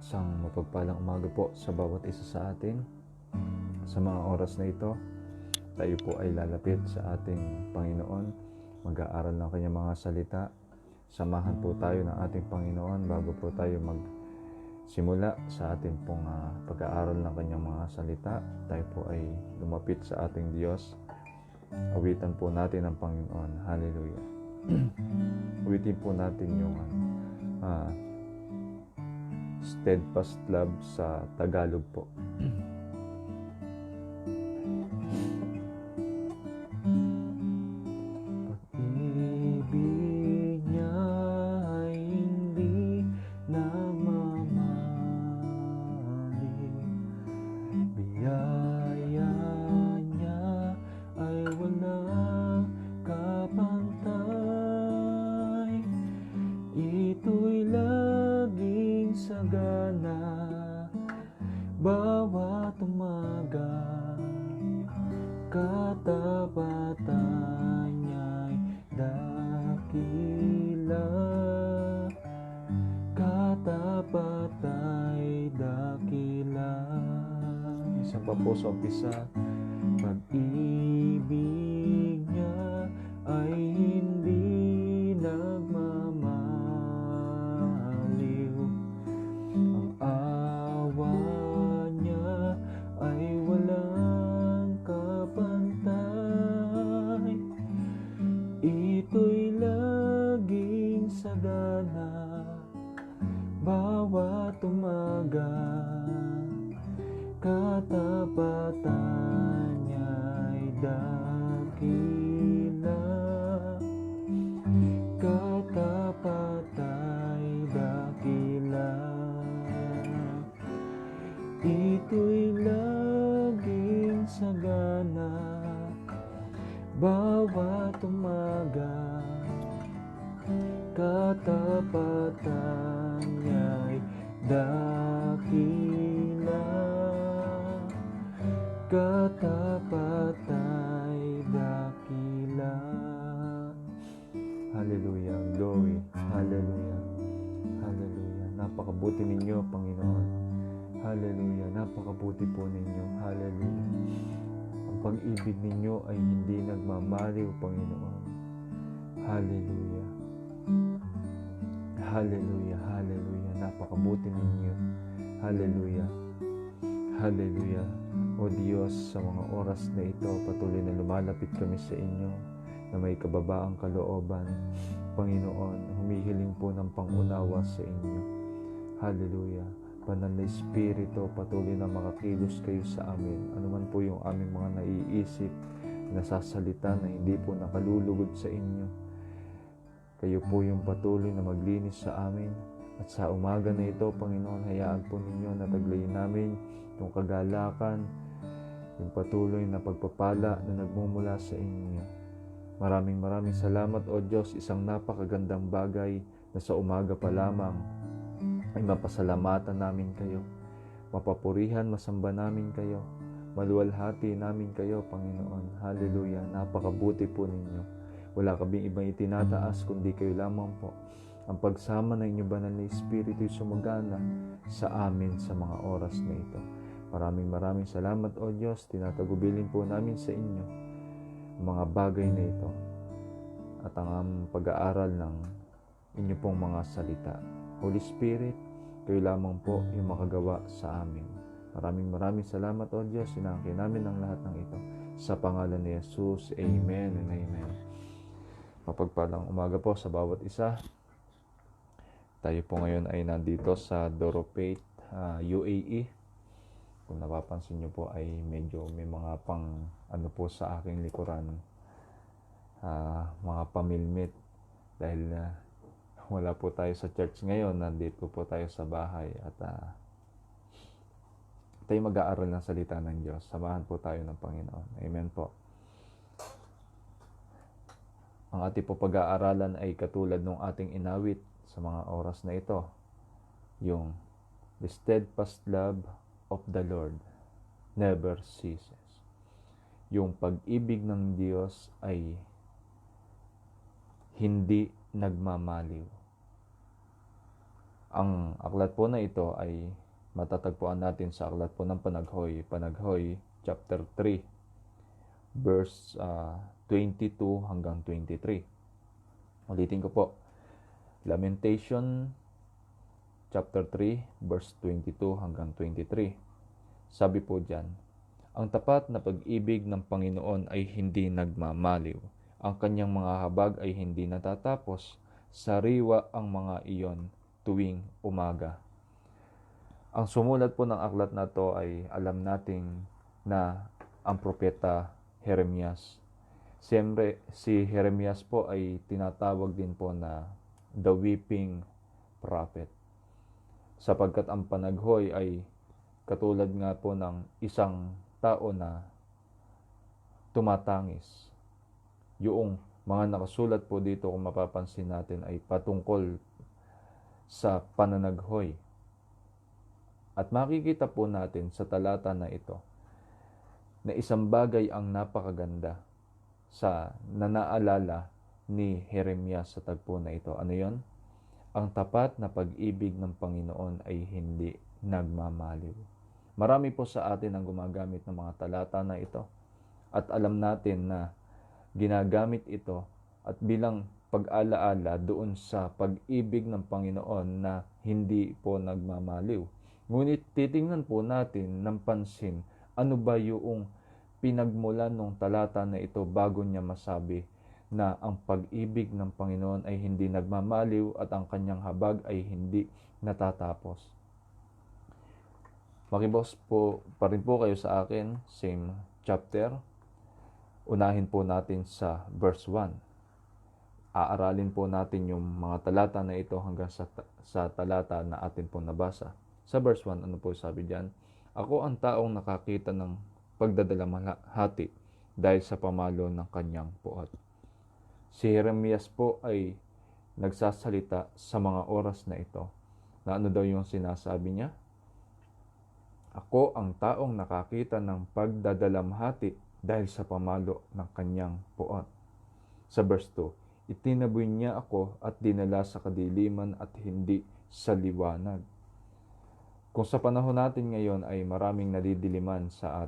Isang mapagpalang umaga po sa bawat isa sa atin. Sa mga oras na ito, tayo po ay lalapit sa ating Panginoon. Mag-aaral ng kanyang mga salita. Samahan po tayo ng ating Panginoon bago po tayo magsimula sa ating pong pag-aaral ng kanyang mga salita. Tayo po ay lumapit sa ating Diyos. Awitan po natin ang Panginoon. Hallelujah. Awitin po natin yung steadfast love sa Tagalog po. Pag-ibig niya ay hindi nagmamaliw, biyaya niya ay walang kapantay. Ito'y laging sagana bawat umaga, katapatan niya'y dakila, katapatay dakila. Isa pa po sa umpisa. Pag-ibig niya ay hindi nagmamaliw, ang awa niya ay walang kapantay. Ito'y laging sagana bawat umaga, katapatan niya'y dakila, katapatay dakila. Ito'y laging sagana bawat umaga, katapatan niya'y dakila, katapatay dakila. Hallelujah, glory, hallelujah, hallelujah. Napakabuti ninyo, Panginoon. Hallelujah, napakabuti po ninyo. Hallelujah. Ang pag-ibig ninyo ay hindi nagmamaliw, Panginoon. Hallelujah. Hallelujah, hallelujah. Napakabuti ninyo. Hallelujah. Hallelujah. O Diyos, sa mga oras na ito, patuloy na lumalapit kami sa inyo na may kababaang kalooban. Panginoon, humihiling po ng pangunawa sa inyo. Hallelujah. Banal na Espiritu, patuloy na makakilos kayo sa amin. Ano man po yung aming mga naiisip, nasasalita na hindi po nakalulugod sa inyo. Kayo po yung patuloy na maglinis sa amin. At sa umaga na ito, Panginoon, hayaan po ninyo na taglayin namin yung kagalakan, yung patuloy na pagpapala na nagmumula sa inyo. Maraming salamat, O Diyos, isang napakagandang bagay na sa umaga pa lamang ay mapasalamatan namin kayo, mapapurihan, masamba namin kayo, maluwalhati namin kayo, Panginoon. Hallelujah, napakabuti po ninyo. Wala kaming ibang itinataas kundi kayo lamang po. Ang pagsama ng inyong banal na Espiritu sumagana sa amin sa mga oras na ito. Maraming salamat, O Diyos. Tinatagubilin po namin sa inyo ang mga bagay na ito at ang pag-aaral ng inyo pong mga salita. Holy Spirit, kayo lamang po yung makagawa sa amin. Maraming salamat, O Diyos. Inaangkin namin ang lahat ng ito sa pangalan ni Jesus. Amen and amen. Mapagpalang umaga po sa bawat isa. Tayo po ngayon ay nandito sa Doropate, UAE. Kung napapansin nyo po ay medyo may mga ano po sa aking likuran, mga pamilmit dahil wala po tayo sa church ngayon. Nandito po tayo sa bahay at tayo mag-aaral ng salita ng Diyos. Samahan po tayo ng Panginoon. Amen po. Ang ating po pag-aaralan ay katulad ng ating inawit sa mga oras na ito, yung the steadfast love of the Lord never ceases. Yung pag-ibig ng Diyos ay hindi nagmamaliw. Ang aklat po na ito ay matatagpuan natin sa aklat po ng Panaghoy chapter 3, verse 22 hanggang 23. Ulitin ko po, Lamentation chapter 3, verse 22 hanggang 23. Sabi po diyan, ang tapat na pag-ibig ng Panginoon ay hindi nagmamaliw. Ang kanyang mga habag ay hindi natatapos. Sariwa ang mga iyon tuwing umaga. Ang sumulat po ng aklat na to ay alam nating na ang propeta Jeremias. Siyempre, si Jeremias po ay tinatawag din po na the weeping prophet. Sapagkat ang panaghoy ay katulad nga po ng isang tao na tumatangis. Yung mga nakasulat po dito kung mapapansin natin ay patungkol sa pananaghoy. At makikita po natin sa talata na ito na isang bagay ang napakaganda sa nanaalala ni Jeremias sa tagpo na ito. Ano yon? Ang tapat na pag-ibig ng Panginoon ay hindi nagmamaliw. Marami po sa atin ang gumagamit ng mga talata na ito. At alam natin na ginagamit ito at bilang pag-alaala doon sa pag-ibig ng Panginoon na hindi po nagmamaliw. Ngunit titingnan po natin ng pansin ano ba yung pinagmulan ng talata na ito bago niya masabi na ang pag-ibig ng Panginoon ay hindi nagmamaliw at ang kanyang habag ay hindi natatapos. Makibos po pa rin po kayo sa akin, same chapter. Unahin po natin sa verse 1. Aaralin po natin yung mga talata na ito hanggang sa talata na atin po nabasa. Sa verse 1, ano po sabi diyan? Ako ang taong nakakita ng pagdadalamhati dahil sa pamalo ng kanyang puot. Si Jeremias po ay nagsasalita sa mga oras na ito. Na ano daw yung sinasabi niya? Ako ang taong nakakita ng pagdadalamhati dahil sa pamalo ng kanyang puot. Sa verse 2, itinaboy niya ako at dinala sa kadiliman at hindi sa liwanag. Kung sa panahon natin ngayon ay maraming nadidiliman sa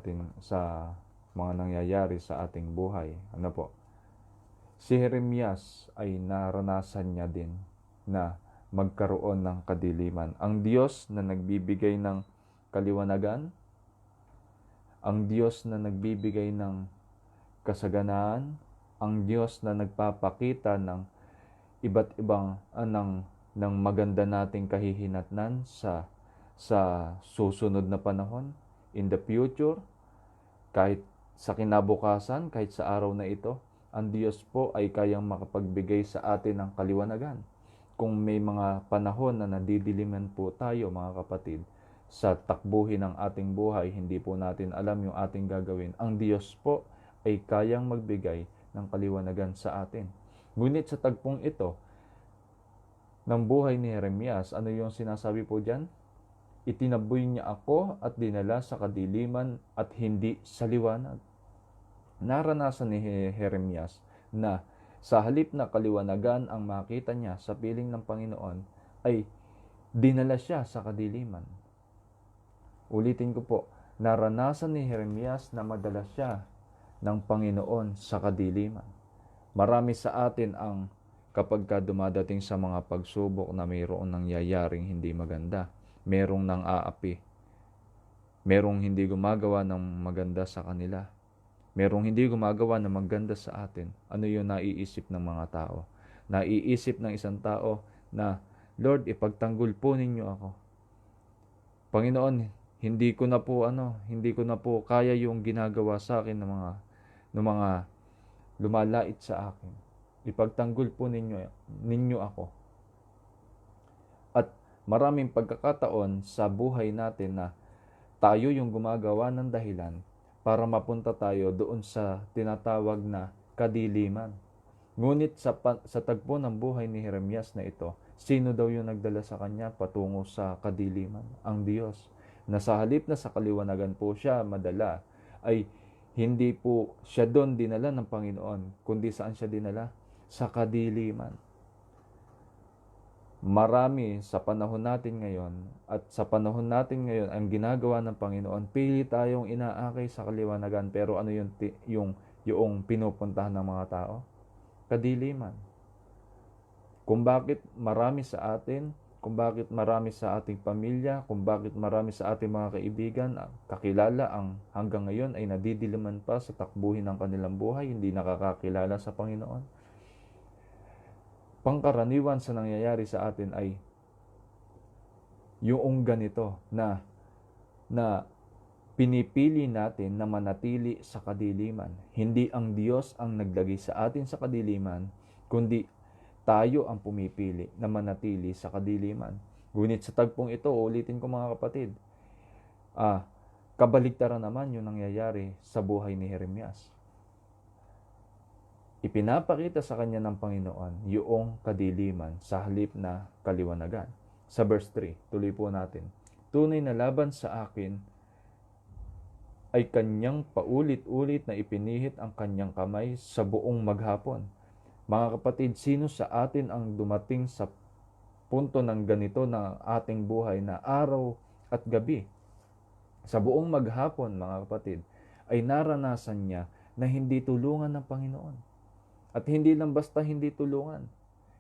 mga nangyayari sa ating buhay. Ano po? Si Jeremias ay naranasan niya din na magkaroon ng kadiliman. Ang Diyos na nagbibigay ng kaliwanagan, ang Diyos na nagbibigay ng kasaganaan, ang Diyos na nagpapakita ng iba't ibang ng maganda nating kahihinatnan sa susunod na panahon, in the future, kahit sa kinabukasan, kahit sa araw na ito, ang Diyos po ay kayang makapagbigay sa atin ng kaliwanagan. Kung may mga panahon na nadidiliman po tayo, mga kapatid, sa takbuhin ng ating buhay, hindi po natin alam yung ating gagawin, ang Diyos po ay kayang magbigay ng kaliwanagan sa atin. Ngunit sa tagpong ito, ng buhay ni Jeremias, ano yung sinasabi po dyan? Itinaboy niya ako at dinala sa kadiliman at hindi sa liwanag. Naranasan ni Jeremias na sa halip na kaliwanagan ang makita niya sa piling ng Panginoon, ay dinala siya sa kadiliman. Ulitin ko po, naranasan ni Jeremias na madala siya ng Panginoon sa kadiliman. Marami sa atin ang kapag dumadating sa mga pagsubok na mayroon nangyayaring hindi maganda, merong nang aapi, merong hindi gumagawa ng maganda sa kanila, merong hindi gumagawa ng maganda sa atin. Ano yung naiisip ng mga tao? Naiisip ng isang tao na, Lord, ipagtanggol po ninyo ako. Panginoon, hindi ko na po kaya yung ginagawa sa akin ng mga lumalait sa akin. Ipagtanggol po ninyo ako. At maraming pagkakataon sa buhay natin na tayo yung gumagawa ng dahilan para mapunta tayo doon sa tinatawag na kadiliman. Ngunit sa tagpo ng buhay ni Jeremias na ito, sino daw yung nagdala sa kanya patungo sa kadiliman? Ang Diyos. Na sa halip na sa kaliwanagan po siya madala, ay hindi po siya doon dinala ng Panginoon, kundi saan siya dinala? Sa kadiliman. Marami sa panahon natin ngayon at sa panahon natin ngayon ang ginagawa ng Panginoon, pili tayong inaakay sa kaliwanagan, pero ano yung pinupuntahan ng mga tao? Kadiliman. Kung bakit marami sa atin, kung bakit marami sa ating pamilya, kung bakit marami sa ating mga kaibigan, kakilala ang hanggang ngayon ay nadidiliman pa sa takbuhin ng kanilang buhay, hindi nakakakilala sa Panginoon. Pangkaraniwan sa nangyayari sa atin ay yung ganito na pinipili natin na manatili sa kadiliman. Hindi ang Diyos ang naglagay sa atin sa kadiliman, kundi tayo ang pumipili na manatili sa kadiliman. Ngunit sa tagpong ito, ulitin ko mga kapatid, kabaligtaran naman yung nangyayari sa buhay ni Jeremias. Ipinapakita sa kanya ng Panginoon yung kadiliman sa halip na kaliwanagan. Sa verse 3, tuloy po natin. Tunay na laban sa akin ay kanyang paulit-ulit na ipinihit ang kanyang kamay sa buong maghapon. Mga kapatid, sino sa atin ang dumating sa punto ng ganito na ating buhay na araw at gabi? Sa buong maghapon, mga kapatid, ay naranasan niya na hindi tulungan ng Panginoon. At hindi lang basta hindi tulungan,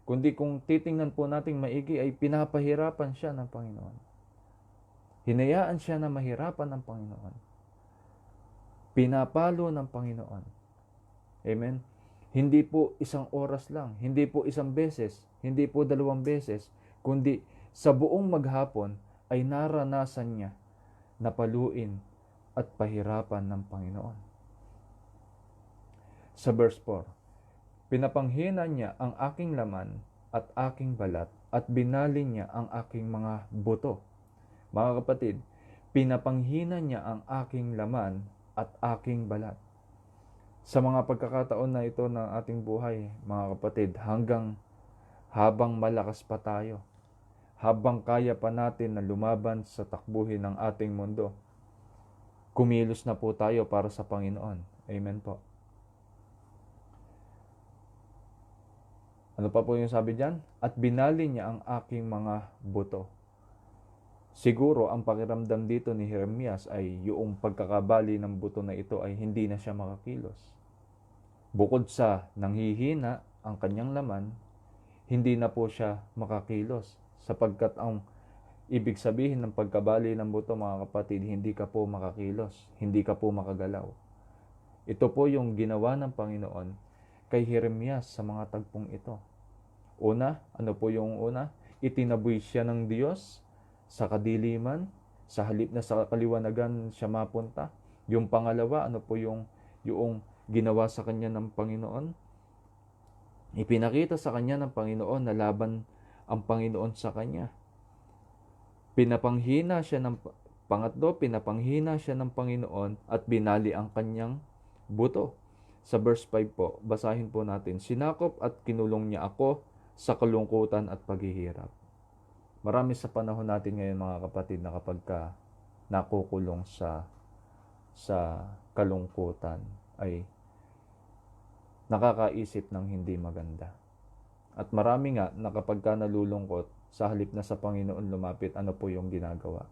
kundi kung titingnan po nating maigi ay pinapahirapan siya ng Panginoon. Hinayaan siya na mahirapan ng Panginoon. Pinapalo ng Panginoon. Amen? Hindi po isang oras lang, hindi po isang beses, hindi po 2 beses, kundi sa buong maghapon ay naranasan niya na paluin at pahirapan ng Panginoon. Sa verse 4, pinapanghina niya ang aking laman at aking balat at binali niya ang aking mga buto. Mga kapatid, pinapanghina niya ang aking laman at aking balat. Sa mga pagkakataon na ito ng ating buhay, mga kapatid, habang malakas pa tayo, habang kaya pa natin na lumaban sa takbuhin ng ating mundo, kumilos na po tayo para sa Panginoon. Amen po. Ano pa po yung sabi diyan? At binali niya ang aking mga buto. Siguro ang pakiramdam dito ni Jeremias ay yung pagkakabali ng buto na ito ay hindi na siya makakilos. Bukod sa nanghihina ang kanyang laman, hindi na po siya makakilos. Sapagkat ang ibig sabihin ng pagkabali ng buto, mga kapatid, hindi ka po makakilos, hindi ka po makagalaw. Ito po yung ginawa ng Panginoon kay Jeremias sa mga tagpong ito. Una, ano po yung una? Itinaboy siya ng Diyos sa kadiliman, sa halip na sa kaliwanagan siya mapunta. Yung pangalawa, ano po yung ginawa sa kanya ng Panginoon? Ipinakita sa kanya ng Panginoon na laban ang Panginoon sa kanya. Pinapanghina siya ng Panginoon at binali ang kanyang buto. Sa verse 5 po, basahin po natin, sinakop at kinulong niya ako sa kalungkutan at paghihirap. Marami sa panahon natin ngayon, mga kapatid, na kapag nakukulong sa kalungkutan ay nakakaisip ng hindi maganda. At marami nga na kapag nalulungkot, sa halip na sa Panginoon lumapit, ano po yung ginagawa?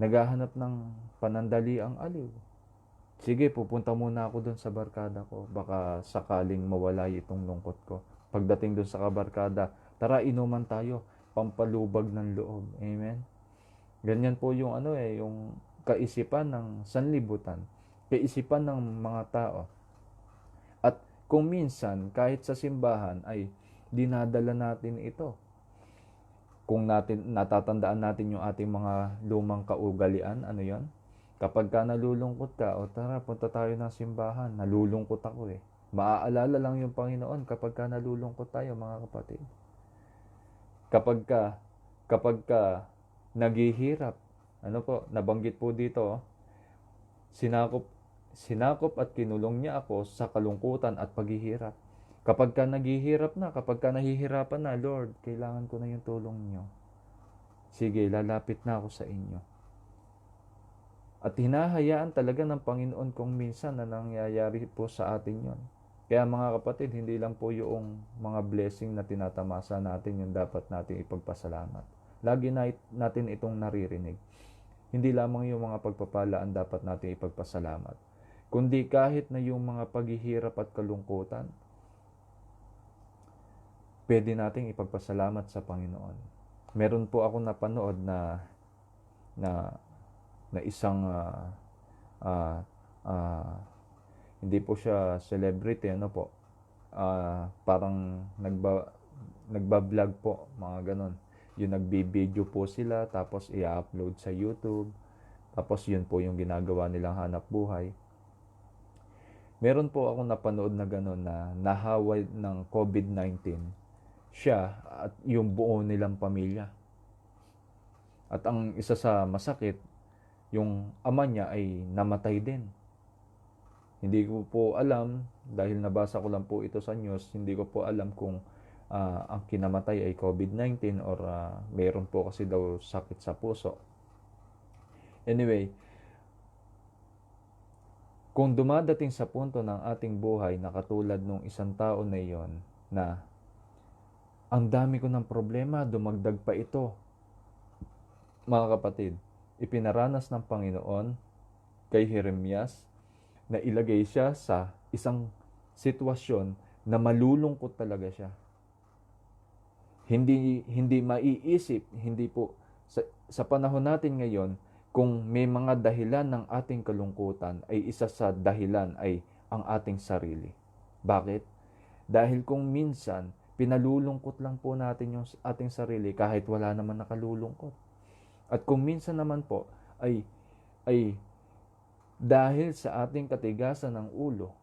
Naghahanap ng panandali ang aliw. Sige, pupunta muna ako doon sa barkada ko. Baka sakaling mawala itong lungkot ko. Pagdating doon sa kabarkada, tara inuman tayo. Pampalubag ng loob. Amen? Ganyan po yung yung kaisipan ng sanlibutan. Kaisipan ng mga tao. At kung minsan, kahit sa simbahan, ay dinadala natin ito. Kung natatandaan natin yung ating mga lumang kaugalian, ano yon? Kapag nalulungkot ka, tara, punta tayo ng simbahan. Nalulungkot ako eh. Maaalala lang yung Panginoon kapag nalulungkot tayo, mga kapatid. Kapag naghihirap, nabanggit po dito, sinakop at kinulong niya ako sa kalungkutan at paghihirap. Kapag naghihirap na, kapag nahihirapan na, Lord, kailangan ko na yung tulong niyo. Sige, lalapit na ako sa inyo. At hinahayaan talaga ng Panginoon kung minsan na nangyayari po sa atin yon. Kaya mga kapatid, hindi lang po yung mga blessing na tinatamasa natin yung dapat natin ipagpasalamat. Lagi natin itong naririnig. Hindi lamang yung mga pagpapala ang dapat natin ipagpasalamat, kundi kahit na yung mga paghihirap at kalungkutan, pwede nating ipagpasalamat sa Panginoon. Meron po ako napanood na isang ah, ah, hindi po siya celebrity, ano po, parang nagba-vlog po, mga ganon. Yung nagbi-video po sila, tapos i-upload sa YouTube, tapos yun po yung ginagawa nilang hanap buhay. Meron po akong napanood na ganon na nahaway ng COVID-19 siya at yung buo nilang pamilya. At ang isa sa masakit, yung ama niya ay namatay din. Hindi ko po alam, dahil nabasa ko lang po ito sa news, hindi ko po alam kung ang kinamatay ay COVID-19 or meron po kasi daw sakit sa puso. Anyway, kung dumadating sa punto ng ating buhay na katulad nung isang tao na iyon na ang dami ko ng problema, dumagdag pa ito. Mga kapatid, ipinaranas ng Panginoon kay Jeremias na ilagay siya sa isang sitwasyon na malulungkot talaga siya. Hindi maiisip, hindi po sa panahon natin ngayon, kung may mga dahilan ng ating kalungkutan, ay isa sa dahilan ay ang ating sarili. Bakit? Dahil kung minsan pinalulungkot lang po natin yung ating sarili kahit wala naman nakalulungkot. At kung minsan naman po ay dahil sa ating katigasan ng ulo,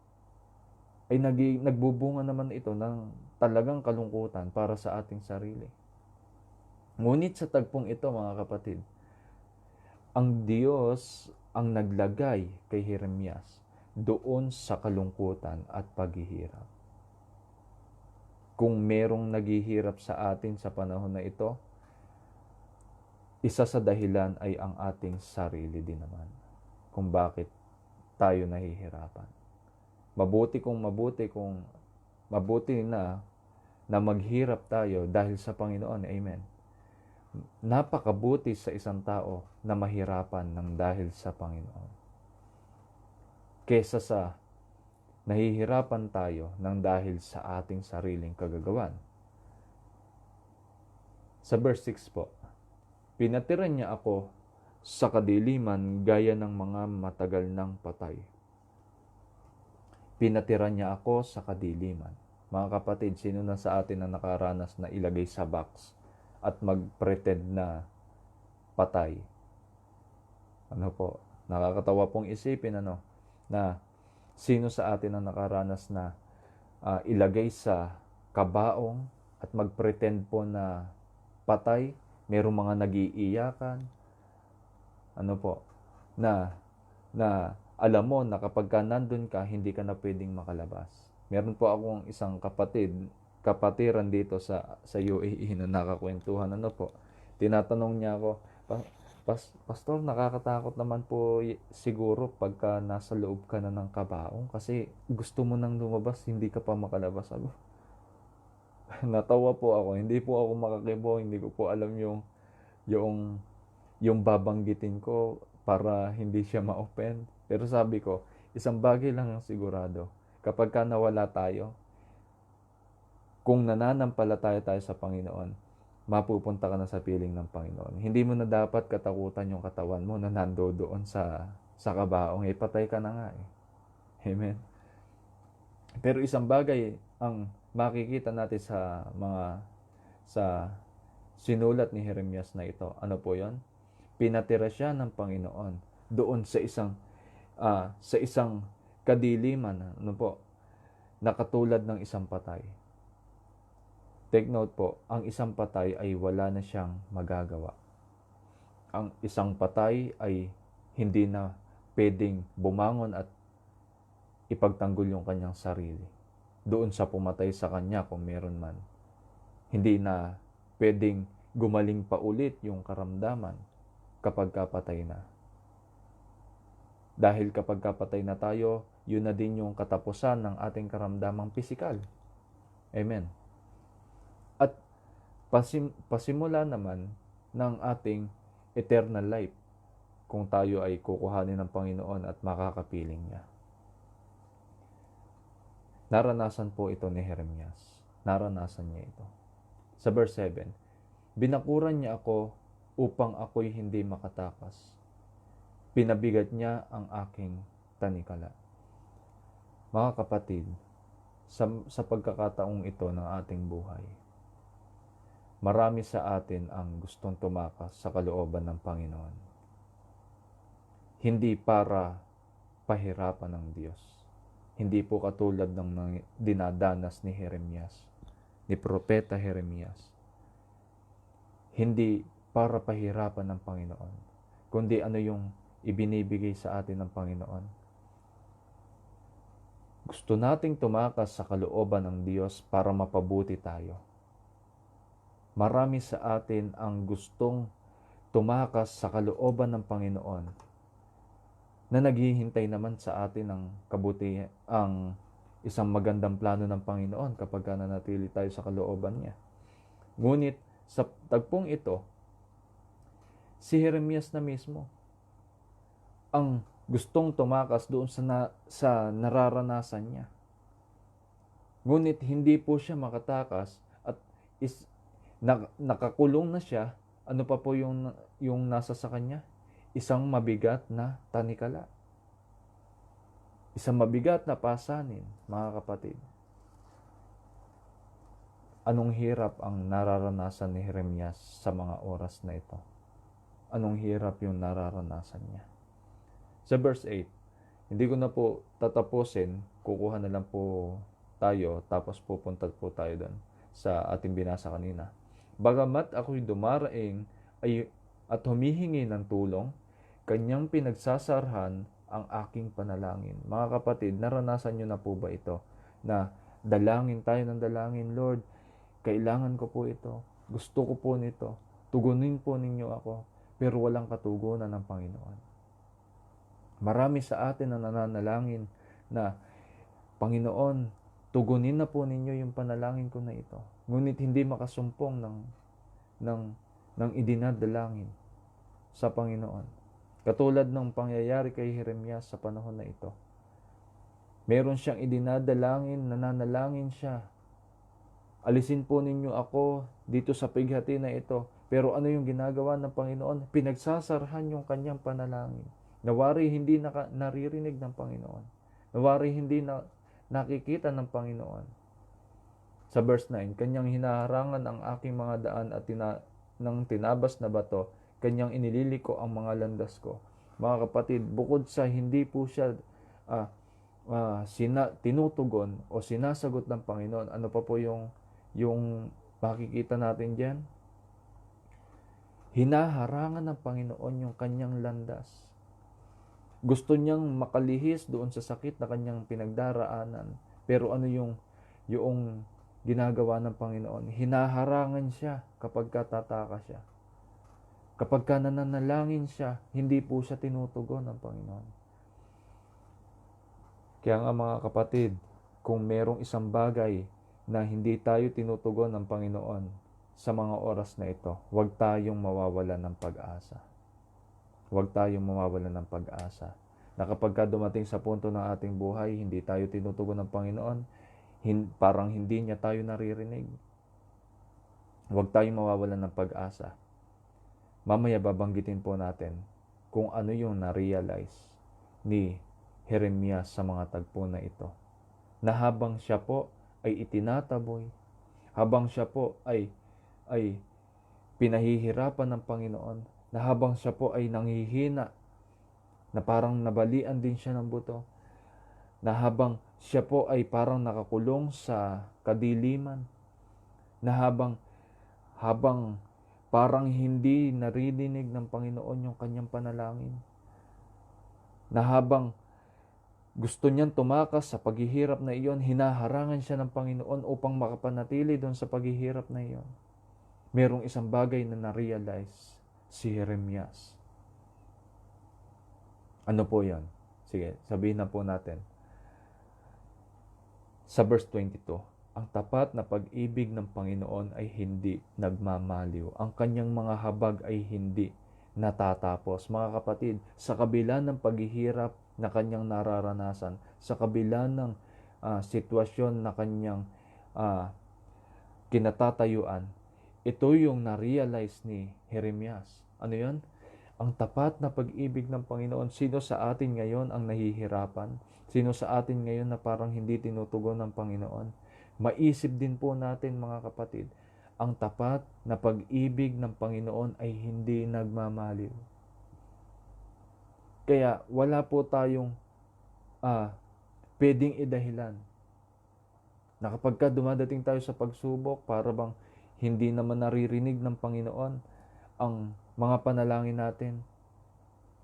ay nagbubunga naman ito ng talagang kalungkutan para sa ating sarili. Ngunit sa tagpong ito, mga kapatid, ang Diyos ang naglagay kay Jeremias doon sa kalungkutan at paghihirap. Kung merong naghihirap sa atin sa panahon na ito, isa sa dahilan ay ang ating sarili din naman kung bakit tayo nahihirapan. Mabuti na maghirap tayo dahil sa Panginoon. Amen. Napakabuti sa isang tao na mahirapan ng dahil sa Panginoon, kesa sa nahihirapan tayo ng dahil sa ating sariling kagagawan. Sa verse 6 po, pinatiran niya ako sa kadiliman gaya ng mga matagal ng patay. Pinatiran niya ako sa kadiliman. Mga kapatid, sino na sa atin na nakaranas na ilagay sa box at mag-pretend na patay? Ano po, nakakatawa pong isipin na sino sa atin ang nakaranas na ilagay sa kabaong at mag-pretend po na patay, merong mga nag-iiyakan, na alam mo na kapag ka nandun ka, hindi ka na pwedeng makalabas. Meron po akong isang kapatiran dito sa UAE na nakakwentuhan. Tinatanong niya ako, Pastor, nakakatakot naman po siguro pagka nasa loob ka na ng kabaong kasi gusto mo nang lumabas, hindi ka pa makalabas. Natawa po ako, hindi po ako makakibo, hindi ko po alam yung babanggitin ko para hindi siya ma-offend. Pero sabi ko, isang bagay lang ang sigurado. Kapag ka nawala tayo, kung nananampalataya tayo sa Panginoon, mapupunta ka na sa piling ng Panginoon. Hindi mo na dapat katakutan yung katawan mo na nandoon sa kabaong. Patay ka na nga eh. Amen. Pero isang bagay ang makikita natin sa sinulat ni Jeremias na ito. Ano po yon? Pinatira siya ng Panginoon doon sa isang kadiliman, na katulad ng isang patay. Take note po, ang isang patay ay wala na siyang magagawa. Ang isang patay ay hindi na pwedeng bumangon at ipagtanggol yung kanyang sarili doon sa pumatay sa kanya kung meron man. Hindi na pwedeng gumaling pa ulit yung karamdaman kapag kapatay na. Dahil kapag kapatay na tayo, yun na din yung katapusan ng ating karamdamang pisikal. Amen. At pasimula naman ng ating eternal life kung tayo ay kukuhanin ng Panginoon at makakapiling niya. Naranasan po ito ni Jeremias. Naranasan niya ito. Sa verse 7, binakuran niya ako upang ako'y hindi makatakas. Pinabigat niya ang aking tanikala. Mga kapatid, sa pagkakataong ito ng ating buhay, marami sa atin ang gustong tumakas sa kalooban ng Panginoon. Hindi para pahirapan ng Diyos. Hindi po katulad ng dinadanas ni Jeremias, ni Propeta Jeremias. Hindi para pahirapan ng Panginoon, kundi ano yung ibinibigay sa atin ng Panginoon. Gusto nating tumakas sa kalooban ng Diyos para mapabuti tayo. Marami sa atin ang gustong tumakas sa kalooban ng Panginoon na naghihintay naman sa atin ng kabutihan, ang isang magandang plano ng Panginoon kapag nanatili tayo sa kalooban niya. Ngunit sa tagpong ito, si Jeremias na mismo ang gustong tumakas doon sa nararanasan niya. Ngunit hindi po siya makatakas at nakakulong na siya. Ano pa po yung nasa sa kanya? Isang mabigat na tanikala. Isang mabigat na pasanin, mga kapatid. Anong hirap ang nararanasan ni Jeremias sa mga oras na ito? Anong hirap yung nararanasan niya? Sa verse 8, hindi ko na po tatapusin, kukuha na lang po tayo, tapos pupunta po tayo doon sa ating binasa kanina. Bagamat ako'y dumaraing at humihingi ng tulong, kanyang pinagsasarhan ang aking panalangin. Mga kapatid, naranasan nyo na po ba ito? Na dalangin tayo ng dalangin, Lord, kailangan ko po ito. Gusto ko po nito. Tugunin po ninyo ako. Pero walang katugunan ng Panginoon. Marami sa atin na nananalangin na, Panginoon, tugunin na po ninyo yung panalangin ko na ito. Ngunit hindi makasumpong ng idinadalangin sa Panginoon. Katulad ng pangyayari kay Jeremias sa panahon na ito. Meron siyang idinadalangin, nananalangin siya. Alisin po ninyo ako dito sa pighati na ito. Pero ano yung ginagawa ng Panginoon? Pinagsasarhan yung kanyang panalangin. Nawari hindi naririnig ng Panginoon. Nawari hindi nakikita ng Panginoon. Sa verse 9, kanyang hinaharangan ang aking mga daan at ng tinabas na bato, kanyang inililiko ang mga landas ko. Mga kapatid, bukod sa hindi po siya tinutugon o sinasagot ng Panginoon, ano pa po yung makikita natin diyan? Hinaharangan ng Panginoon yung kanyang landas. Gusto niyang makalihis doon sa sakit na kanyang pinagdaraanan. Pero ano yung ginagawa ng Panginoon? Hinaharangan siya kapag tataka siya. Kapag nananalangin siya, hindi po siya tinutugon ng Panginoon. Kaya nga mga kapatid, kung merong isang bagay na hindi tayo tinutugon ng Panginoon sa mga oras na ito, huwag tayong mawawalan ng pag-asa. Huwag tayong mawawalan ng pag-asa. Na kapag dumating sa punto ng ating buhay, hindi tayo tinutugon ng Panginoon, parang hindi niya tayo naririnig. Huwag tayong mawawalan ng pag-asa. Mamaya babanggitin po natin kung ano yung na-realize ni Jeremias sa mga tagpo na ito. Na habang siya po ay itinataboy, habang siya po ay pinahihirapan ng Panginoon, na habang siya po ay nanghihina, na parang nabalian din siya ng buto, na habang siya po ay parang nakakulong sa kadiliman, na habang parang hindi naririnig ng Panginoon yung kanyang panalangin, na habang gusto niyang tumakas sa paghihirap na iyon, hinaharangan siya ng Panginoon upang makapanatili doon sa paghihirap na iyon. Merong isang bagay na na-realize si Jeremias. Ano po yan? Sige, sabihin na po natin. Sa verse 22, ang tapat na pag-ibig ng Panginoon ay hindi nagmamaliw. Ang kanyang mga habag ay hindi natatapos. Mga kapatid, sa kabila ng paghihirap na kanyang nararanasan, sa kabila ng sitwasyon na kanyang kinatatayuan, ito yung na-realize ni Jeremias. Ano yan? Ang tapat na pag-ibig ng Panginoon. Sino sa atin ngayon ang nahihirapan? Sino sa atin ngayon na parang hindi tinutugon ng Panginoon? Maisip din po natin, mga kapatid, ang tapat na pag-ibig ng Panginoon ay hindi nagmamaliw. Kaya wala po tayong pwedeng idahilan na kapag dumadating tayo sa pagsubok, para bang hindi naman naririnig ng Panginoon ang mga panalangin natin.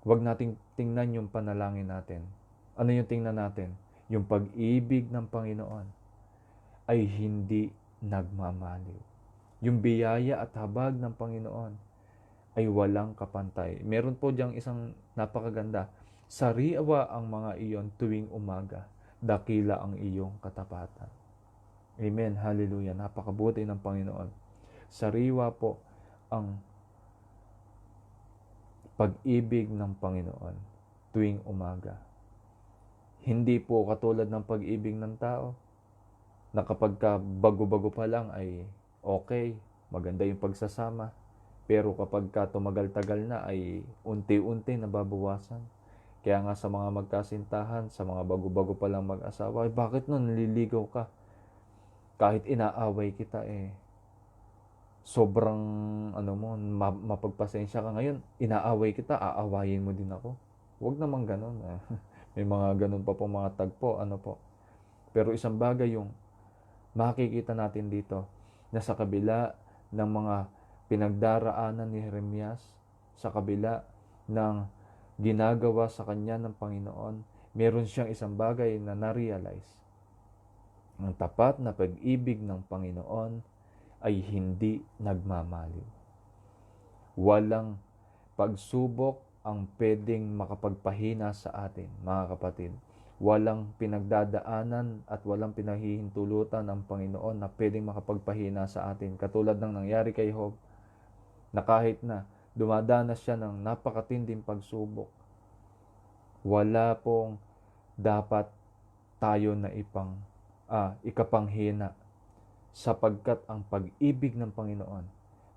Huwag nating tingnan yung panalangin natin. Ano yung tingnan natin? Yung pag-ibig ng Panginoon ay hindi nagmamaliw. Yung biyaya at habag ng Panginoon ay walang kapantay. Meron po diyang isang napakaganda. Sariwa ang mga iyon tuwing umaga. Dakila ang iyong katapatan. Amen. Hallelujah. Napakabuti ng Panginoon. Sariwa po ang pag-ibig ng Panginoon tuwing umaga. Hindi po katulad ng pag-ibig ng tao na kapag bago-bago pa lang ay okay, maganda yung pagsasama. Pero kapag tumagal-tagal na ay unti-unti nababawasan. Kaya nga sa mga magkasintahan, sa mga bago-bago pa lang mag-asawa, bakit nun naliligaw ka? Kahit inaaway kita sobrang mapagpasensya ka ngayon, inaaway kita, aawayin mo din ako. Huwag naman ganun. May mga ganun pa pong mga tagpo, Pero isang bagay yung makikita natin dito, na sa kabila ng mga pinagdaraanan ni Jeremias, sa kabila ng ginagawa sa kanya ng Panginoon, meron siyang isang bagay na na-realize. Ang tapat na pag-ibig ng Panginoon ay hindi nagmamaliw. Walang pagsubok ang pwedeng makapagpahina sa atin, mga kapatid. Walang pinagdadaanan at walang pinahihintulutan ng Panginoon na pwedeng makapagpahina sa atin. Katulad ng nangyari kay Job, na kahit na dumadanas siya ng napakatinding pagsubok, wala pong dapat tayo na ikapanghina, sapagkat ang pag-ibig ng Panginoon,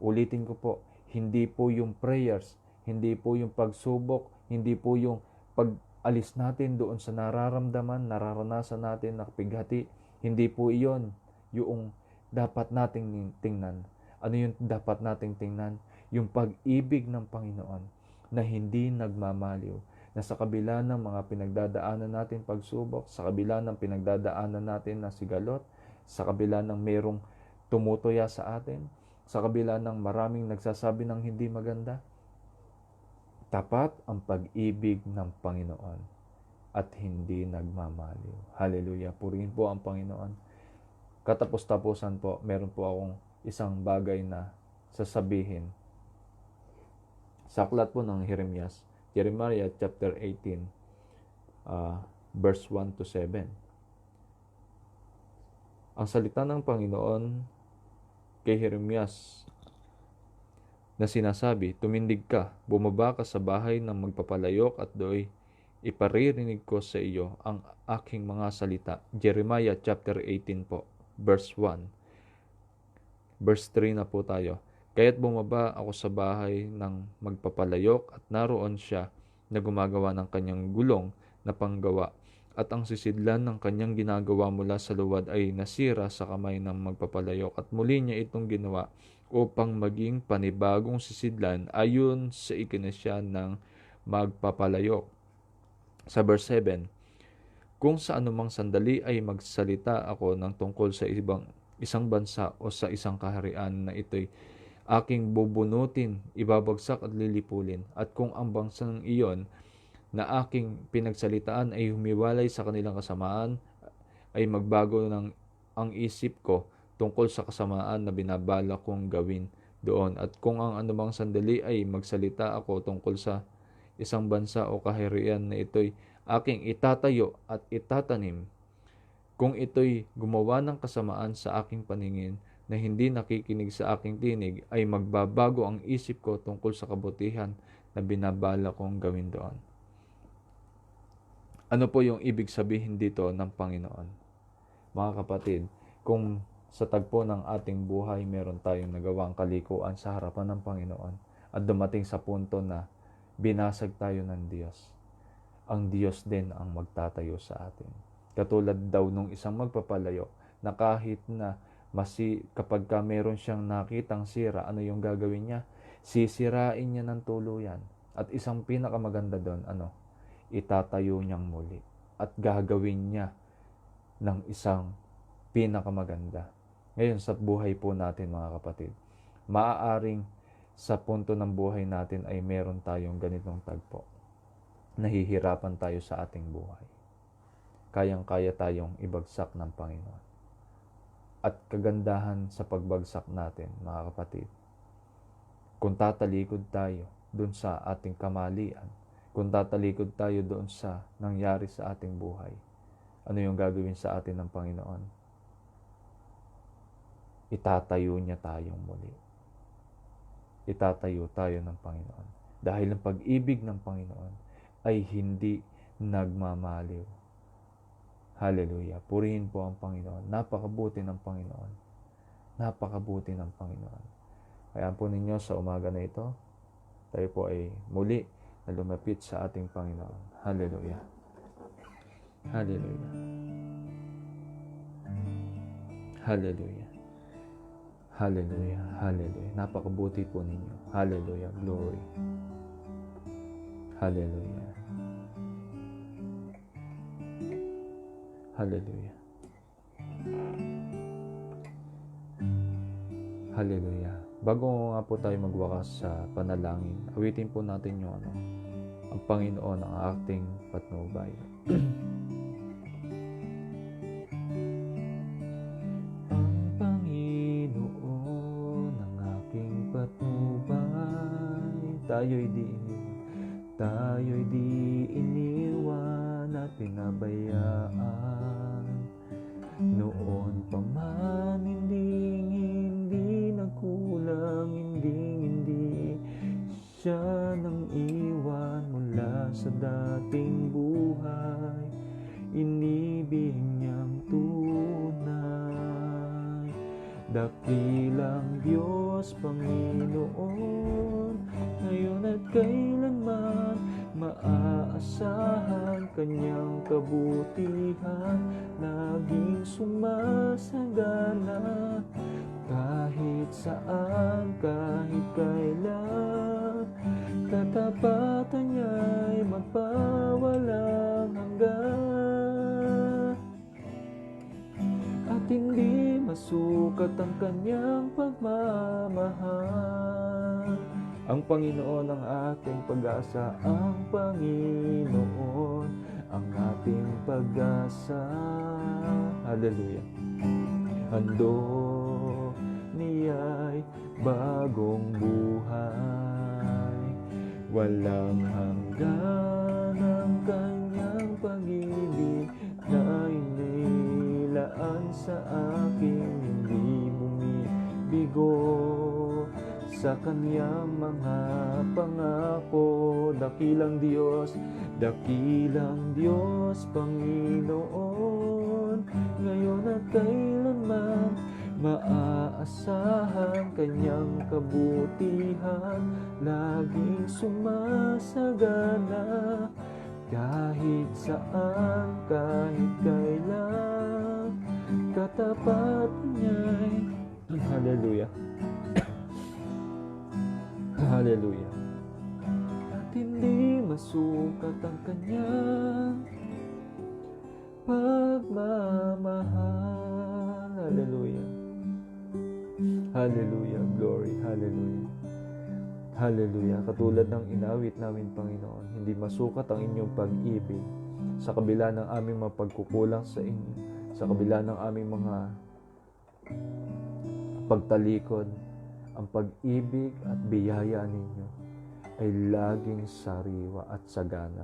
ulitin ko po, hindi po yung prayers, hindi po yung pagsubok, hindi po yung pag-alis natin doon sa nararanasan natin na pighati, hindi po iyon yung dapat nating tingnan. Ano yung dapat nating tingnan? Yung pag-ibig ng Panginoon na hindi nagmamaliw, na sa kabila ng mga pinagdadaanan natin pagsubok, sa kabila ng pinagdadaanan natin na sigalot, sa kabila ng merong tumutuya sa atin, sa kabila ng maraming nagsasabi ng hindi maganda, tapat ang pag-ibig ng Panginoon at hindi nagmamaliw. Hallelujah. Purihin po ang Panginoon. Katapos-tapusan po, meron po akong isang bagay na sasabihin. Sa aklat po ng Jeremias, Jeremiah chapter 18, verse 1 to 7. Ang salita ng Panginoon kay Jeremias na sinasabi, tumindig ka, bumaba ka sa bahay ng magpapalayok at do'y iparirinig ko sa iyo ang aking mga salita. Jeremiah chapter 18 po, verse 1. Verse 3 na po tayo. Kaya't bumaba ako sa bahay ng magpapalayok at naroon siya na gumagawa ng kanyang gulong na panggawa. At ang sisidlan ng kanyang ginagawa mula sa luwad ay nasira sa kamay ng magpapalayok at muli niya itong ginawa upang maging panibagong sisidlan ayon sa ikinasya ng magpapalayok. Sa verse 7, kung sa anumang sandali ay magsalita ako ng tungkol sa isang bansa o sa isang kaharian na ito'y aking bubunutin, ibabagsak at lilipulin, at kung ang bansang iyon na aking pinagsalitaan ay humiwalay sa kanilang kasamaan, ay magbago ang isip ko tungkol sa kasamaan na binabala kong gawin doon. At kung ang anumang sandali ay magsalita ako tungkol sa isang bansa o kaharian na ito'y aking itatayo at itatanim. Kung ito'y gumawa ng kasamaan sa aking paningin na hindi nakikinig sa aking tinig, ay magbabago ang isip ko tungkol sa kabutihan na binabala kong gawin doon. Ano po yung ibig sabihin dito ng Panginoon? Mga kapatid, kung sa tagpo ng ating buhay meron tayong nagawang kalikuan sa harapan ng Panginoon at dumating sa punto na binasag tayo ng Diyos, ang Diyos din ang magtatayo sa atin. Katulad daw nung isang magpapalayo na kahit na kapag ka meron siyang nakitang sira, ano yung gagawin niya? Sisirain niya ng tuluyan. At isang pinakamaganda doon, itatayo niyang muli. At gagawin niya ng isang pinakamaganda. Ngayon sa buhay po natin mga kapatid, maaaring sa punto ng buhay natin ay meron tayong ganitong tagpo. Nahihirapan tayo sa ating buhay. Kayang-kaya tayong ibagsak ng Panginoon. At kagandahan sa pagbagsak natin, mga kapatid, kung tatalikod tayo doon sa ating kamalian, kung tatalikod tayo doon sa nangyari sa ating buhay, ano yung gagawin sa atin ng Panginoon? Itatayo niya tayong muli. Itatayo tayo ng Panginoon. Dahil ang pag-ibig ng Panginoon ay hindi nagmamaliw. Hallelujah. Purihin po ang Panginoon. Napakabuti ng Panginoon. Napakabuti ng Panginoon. Kaya po ninyo sa umaga na ito, tayo po ay muli na lumapit sa ating Panginoon. Hallelujah. Hallelujah. Hallelujah. Hallelujah. Hallelujah. Napakabuti po ninyo. Hallelujah. Glory. Hallelujah. Hallelujah. Hallelujah. Bago nga po tayo magwakas sa panalangin, awitin po natin yung ang Panginoon ang ating patnubay. Ang Panginoon ang aking patnubay, tayo'y di iniwan at pinabayaan. Noon pa man hindi nagkulang, hindi siya nang iwan mula sa dating buhay. Inibig niyang tunay, dakilang Diyos Panginoon, ngayon at kailanman maaasahan kanyang kabutihan, laging sumasagana, kahit saan, kahit kailan, katapatan niya'y magpawalang hanggan, at hindi masukat ang kanyang pagmamahal. Ang Panginoon ang ating pag-asa, ang Panginoon ang ating pag-asa. Hallelujah. Handog niya'y bagong buhay, walang hanggan ang kanyang pag-ibig na inilaan sa aking hindi bumibigo. Sa kanyang mga pangako, dakilang Diyos Panginoon, ngayon at kailanman maaasahan kanyang kabutihan, laging sumasagana, kahit saan, kahit kailan, katapat niya'y hallelujah. Hallelujah. At hindi masukat ang kanyang pagmamahal. Hallelujah. Hallelujah. Glory. Hallelujah. Hallelujah. Katulad ng inawit namin, Panginoon, hindi masukat ang inyong pag-ibig sa kabila ng aming mga pagkukulang sa inyo, sa kabila ng aming mga pagtalikod. Ang pag-ibig at biyaya ninyo ay laging sariwa at sagana.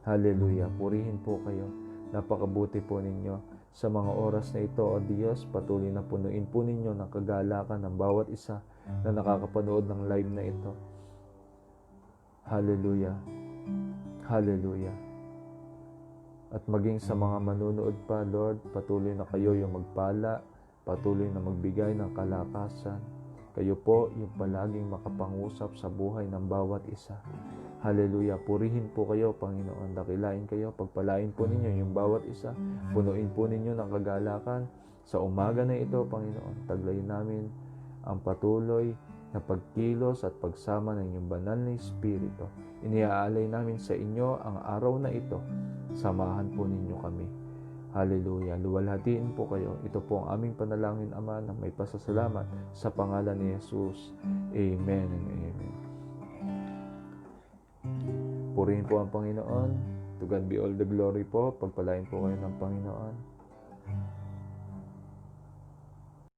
Hallelujah. Purihin po kayo. Napakabuti po ninyo. Sa mga oras na ito, O Diyos, patuloy na punuin po ninyo ng kagalakan ng bawat isa na nakakapanood ng live na ito. Hallelujah. Hallelujah. At maging sa mga manunood pa, Lord, patuloy na kayo yung magpala, patuloy na magbigay ng kalakasan. Kayo po yung palaging makapangusap sa buhay ng bawat isa. Hallelujah. Purihin po kayo, Panginoon. Dakilain kayo. Pagpalain po ninyo yung bawat isa. Punuin po ninyo ng kagalakan. Sa umaga na ito, Panginoon, taglayin namin ang patuloy na pagkilos at pagsama ng inyong banal na Espiritu. Iniaalay namin sa inyo ang araw na ito. Samahan po ninyo kami. Hallelujah. Luwalhatiin po kayo. Ito po ang aming panalangin, Ama, na may pasasalamat sa pangalan ni Jesus. Amen and amen. Purihin po ang Panginoon. To God be all the glory po. Pagpalain po kayo ng Panginoon.